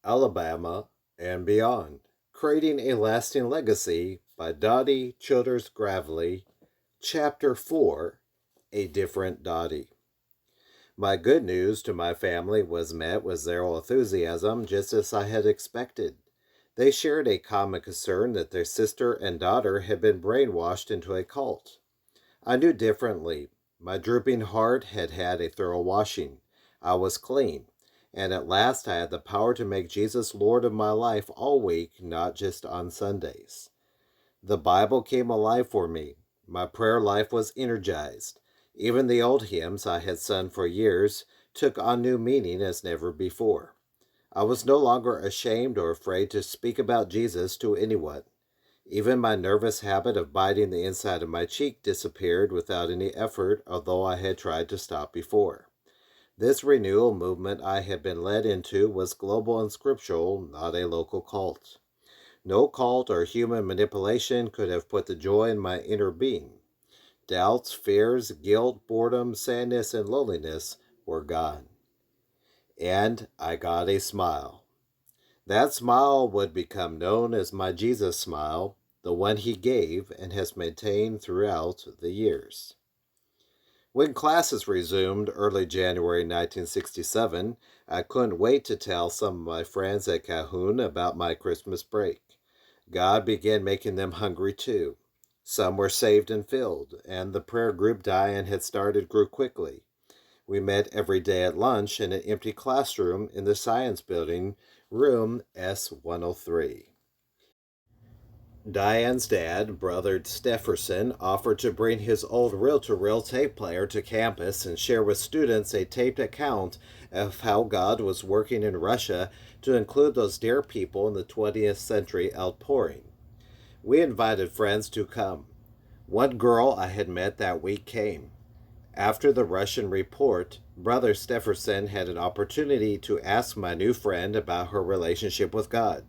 Alabama, and Beyond, Creating a Lasting Legacy by Dottie Childers Gravely, Chapter 4, A Different Dottie. My good news to my family was met with zero enthusiasm, just as I had expected. They shared a common concern that their sister and daughter had been brainwashed into a cult. I knew differently. My drooping heart had had a thorough washing. I was clean, and at last I had the power to make Jesus Lord of my life all week, not just on Sundays. The Bible came alive for me. My prayer life was energized. Even the old hymns I had sung for years took on new meaning as never before. I was no longer ashamed or afraid to speak about Jesus to anyone. Even my nervous habit of biting the inside of my cheek disappeared without any effort, although I had tried to stop before. This renewal movement I had been led into was global and scriptural, not a local cult. No cult or human manipulation could have put the joy in my inner being. Doubts, fears, guilt, boredom, sadness, and loneliness were gone. And I got a smile. That smile would become known as my Jesus smile, the one he gave and has maintained throughout the years. When classes resumed early January 1967, I couldn't wait to tell some of my friends at Calhoun about my Christmas break. God began making them hungry too. Some were saved and filled, and the prayer group Diane had started grew quickly. We met every day at lunch in an empty classroom in the science building, room S103. Diane's dad, Brother Stefferson, offered to bring his old reel-to-reel tape player to campus and share with students a taped account of how God was working in Russia to include those dear people in the 20th century outpouring. We invited friends to come. One girl I had met that week came. After the Russian report, Brother Stefferson had an opportunity to ask my new friend about her relationship with God.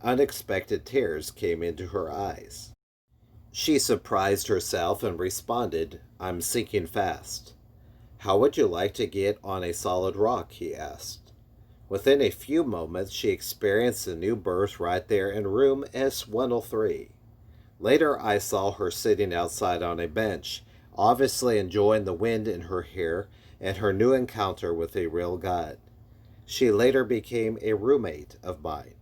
Unexpected tears came into her eyes. She surprised herself and responded, "I'm sinking fast." "How would you like to get on a solid rock?" he asked. Within a few moments, she experienced a new birth right there in room S103. Later, I saw her sitting outside on a bench, obviously enjoying the wind in her hair and her new encounter with a real God. She later became a roommate of mine.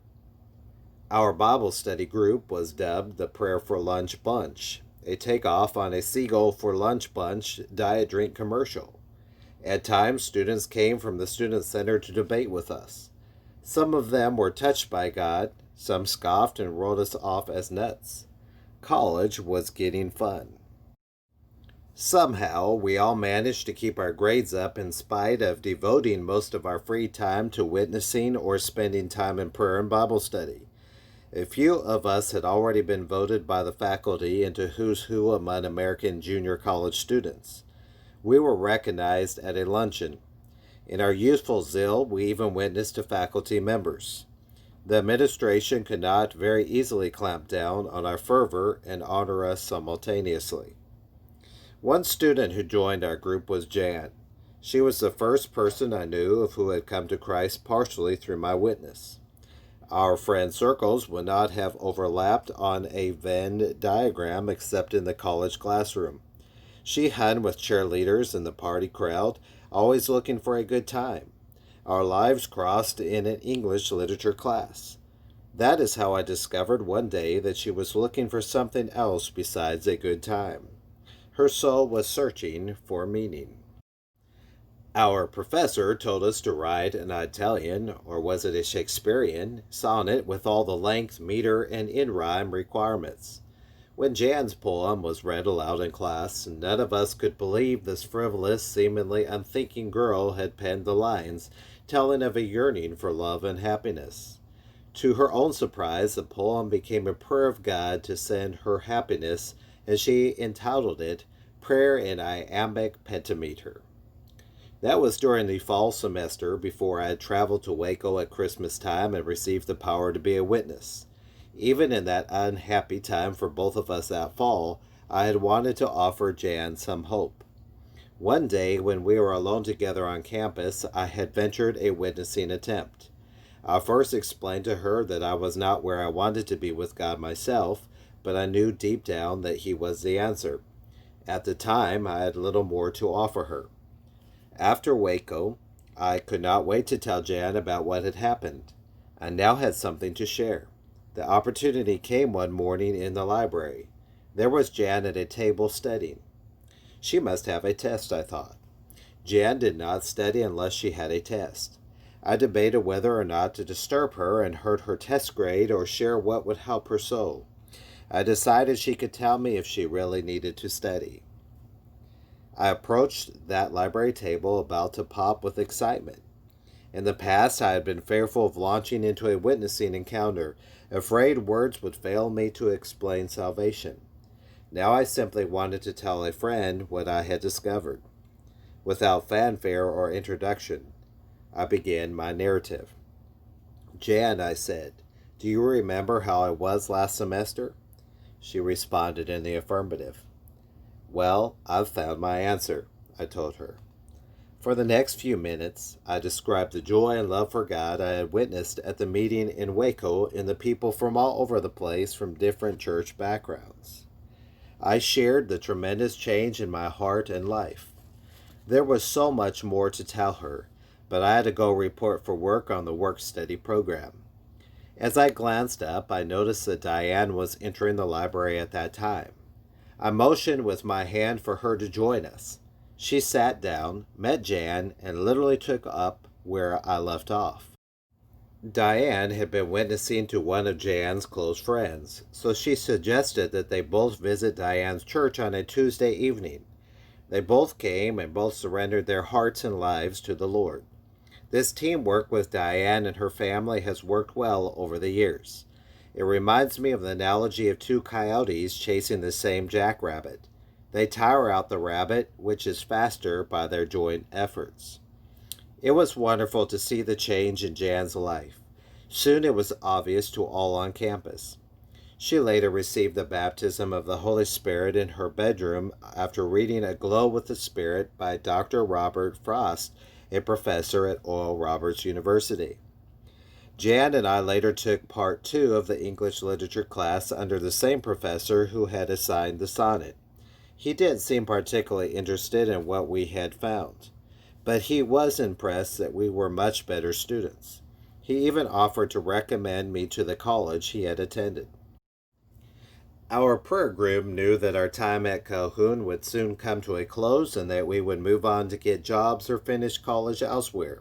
Our Bible study group was dubbed the Prayer for Lunch Bunch, a takeoff on a Seagull for Lunch Bunch diet drink commercial. At times, students came from the Student Center to debate with us. Some of them were touched by God, some scoffed and wrote us off as nuts. College was getting fun. Somehow, we all managed to keep our grades up in spite of devoting most of our free time to witnessing or spending time in prayer and Bible study. A few of us had already been voted by the faculty into who's who among American junior college students. We were recognized at a luncheon. In our youthful zeal, we even witnessed to faculty members. The administration could not very easily clamp down on our fervor and honor us simultaneously. One student who joined our group was Jan. She was the first person I knew of who had come to Christ partially through my witness. Our friend circles would not have overlapped on a Venn diagram except in the college classroom. She hung with cheerleaders in the party crowd, always looking for a good time. Our lives crossed in an English literature class. That is how I discovered one day that she was looking for something else besides a good time. Her soul was searching for meaning. Our professor told us to write an Italian, or was it a Shakespearean, sonnet with all the length, meter, and in-rhyme requirements. When Jan's poem was read aloud in class, none of us could believe this frivolous, seemingly unthinking girl had penned the lines, telling of a yearning for love and happiness. To her own surprise, the poem became a prayer of God to send her happiness, and she entitled it Prayer in Iambic Pentameter. That was during the fall semester before I had traveled to Waco at Christmas time and received the power to be a witness. Even in that unhappy time for both of us that fall, I had wanted to offer Jan some hope. One day, when we were alone together on campus, I had ventured a witnessing attempt. I first explained to her that I was not where I wanted to be with God myself, but I knew deep down that He was the answer. At the time, I had little more to offer her. After Waco, I could not wait to tell Jan about what had happened. I now had something to share. The opportunity came one morning in the library. There was Jan at a table studying. She must have a test, I thought. Jan did not study unless she had a test. I debated whether or not to disturb her and hurt her test grade or share what would help her soul. I decided she could tell me if she really needed to study. I approached that library table about to pop with excitement. In the past, I had been fearful of launching into a witnessing encounter, afraid words would fail me to explain salvation. Now I simply wanted to tell a friend what I had discovered. Without fanfare or introduction, I began my narrative. Jan, I said, do you remember how I was last semester? She responded in the affirmative. Well, I've found my answer, I told her. For the next few minutes, I described the joy and love for God I had witnessed at the meeting in Waco in the people from all over the place from different church backgrounds. I shared the tremendous change in my heart and life. There was so much more to tell her, but I had to go report for work on the work-study program. As I glanced up, I noticed that Diane was entering the library at that time. I motioned with my hand for her to join us. She sat down, met Jan, and literally took up where I left off. Diane had been witnessing to one of Jan's close friends, so she suggested that they both visit Diane's church on a Tuesday evening. They both came and both surrendered their hearts and lives to the Lord. This teamwork with Diane and her family has worked well over the years. It reminds me of the analogy of two coyotes chasing the same jackrabbit. They tire out the rabbit, which is faster by their joint efforts. It was wonderful to see the change in Jan's life. Soon it was obvious to all on campus. She later received the baptism of the Holy Spirit in her bedroom after reading Aglow with the Spirit by Dr. Robert Frost, a professor at Oral Roberts University. Jan and I later took part 2 of the English literature class under the same professor who had assigned the sonnet. He didn't seem particularly interested in what we had found, but he was impressed that we were much better students. He even offered to recommend me to the college he had attended. Our prayer group knew that our time at Calhoun would soon come to a close and that we would move on to get jobs or finish college elsewhere.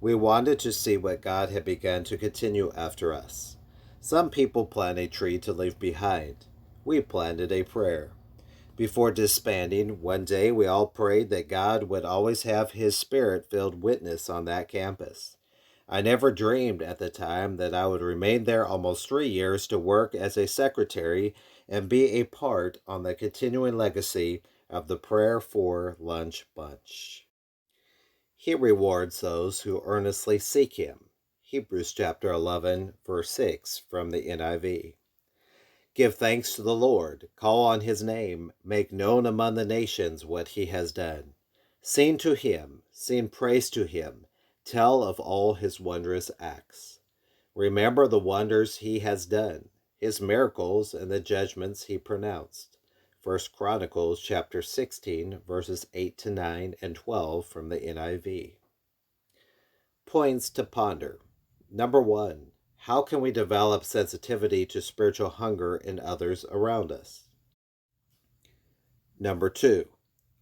We wanted to see what God had begun to continue after us. Some people plant a tree to leave behind. We planted a prayer. Before disbanding, one day we all prayed that God would always have His Spirit-filled witness on that campus. I never dreamed at the time that I would remain there almost 3 years to work as a secretary and be a part on the continuing legacy of the Prayer for Lunch Bunch. He rewards those who earnestly seek Him. Hebrews chapter 11, verse 6 from the NIV. Give thanks to the Lord, call on His name, make known among the nations what He has done. Sing to Him, sing praise to Him, tell of all His wondrous acts. Remember the wonders He has done, His miracles and the judgments He pronounced. 1 Chronicles chapter 16, verses 8 to 9 and 12 from the NIV. Points to ponder. Number 1. How can we develop sensitivity to spiritual hunger in others around us? Number 2.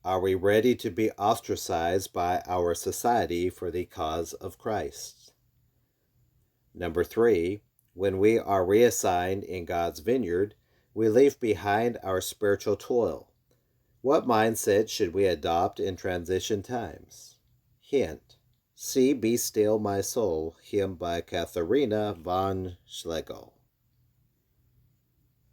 Are we ready to be ostracized by our society for the cause of Christ? Number 3. When we are reassigned in God's vineyard, we leave behind our spiritual toil. What mindset should we adopt in transition times? Hint. See Be Still My Soul, hymn by Katharina von Schlegel.